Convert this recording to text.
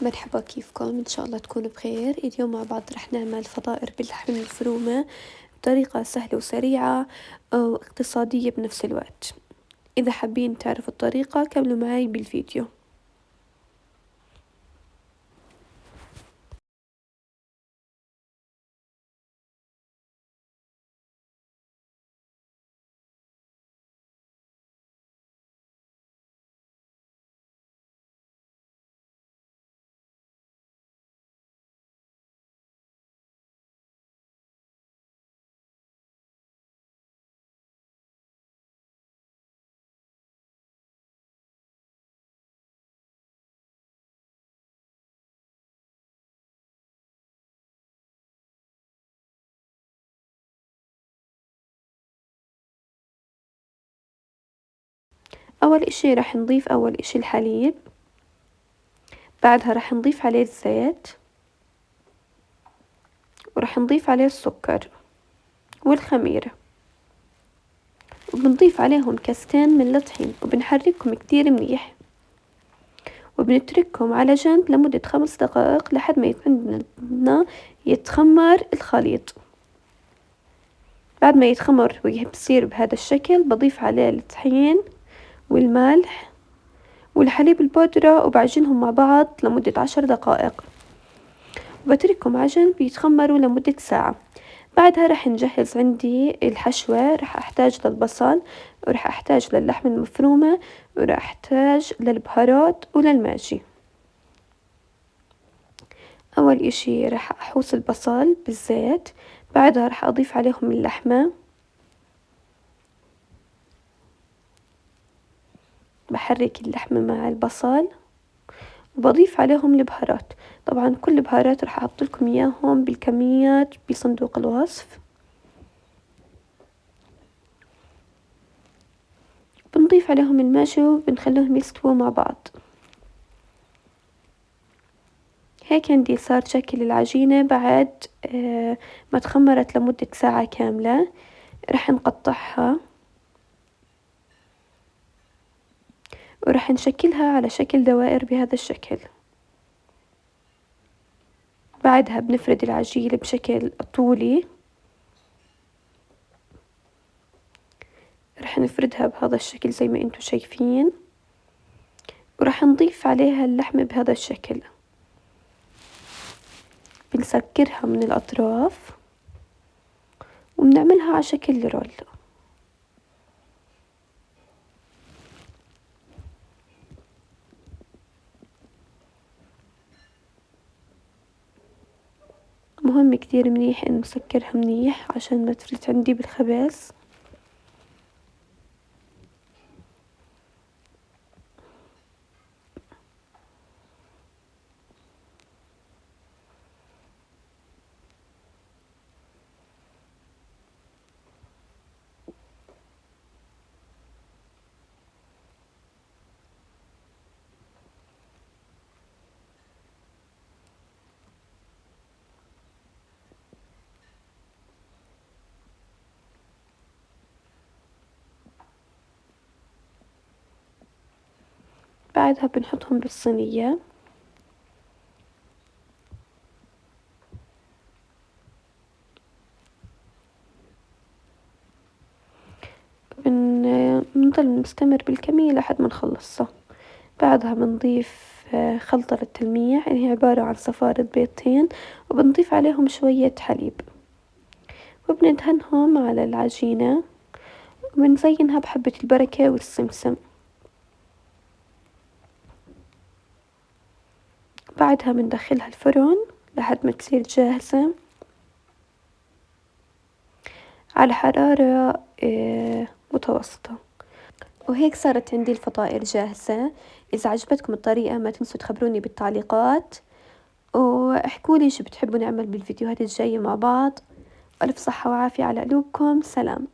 مرحبا، كيفكم؟ إن شاء الله تكونوا بخير. اليوم مع بعض رح نعمل فطائر باللحم المفرومة بطريقة سهلة وسريعة واقتصادية بنفس الوقت. إذا حابين تعرفوا الطريقة كملوا معي بالفيديو. أول إشي رح نضيف أول إشي الحليب، بعدها رح نضيف عليه الزيت، ورح نضيف عليه السكر والخميرة، وبنضيف عليهم كاستين من الطحين وبنحركهم كتير منيح، وبنتركهم على جنب لمدة 5 دقائق لحد ما عندنا يتخمر الخليط. بعد ما يتخمر ويصير بهذا الشكل بضيف عليه الطحين والملح والحليب البودرة وبعجنهم مع بعض لمدة 10 دقائق، وبتركهم على جنب يتخمروا لمدة ساعة. بعدها رح نجهز عندي الحشوة. رح أحتاج للبصل، ورح أحتاج للحم المفرومة، ورح أحتاج للبهارات وللماجي. أول إشي رح أحوص البصل بالزيت، بعدها رح أضيف عليهم اللحمة، بحرك اللحمة مع البصل وبضيف عليهم البهارات. طبعا كل البهارات رح أحط لكم إياهم بالكميات بصندوق الوصف. بنضيف عليهم الماجي وبنخليهم يستووا مع بعض. هيك عندي صار شكل العجينة بعد ما تخمرت لمدة ساعة كاملة. رح نقطعها ورح نشكلها على شكل دوائر بهذا الشكل. بعدها بنفرد العجينة بشكل طولي، رح نفردها بهذا الشكل زي ما انتم شايفين، ورح نضيف عليها اللحمة بهذا الشكل. بنسكرها من الأطراف وبنعملها على شكل رول. مهم كتير منيح إنه نسكرها منيح عشان ما تفلت عندي بالخبز. بعدها بنحطهم بالصينية. بنضل نستمر بالكمية لحد ما نخلصها. بعدها بنضيف خلطة للتلميع، هي عبارة عن صفارة بيضتين، وبنضيف عليهم شوية حليب، وبندهنهم على العجينة، وبنزينها بحبة البركة والسمسم. بعدها بندخلها الفرن لحد ما تصير جاهزة على حرارة متوسطة. وهيك صارت عندي الفطائر جاهزة. إذا عجبتكم الطريقة ما تنسوا تخبروني بالتعليقات، واحكولي شو بتحبوا نعمل بالفيديوهات الجاية مع بعض. ألف صحة وعافية على قلوبكم. سلام.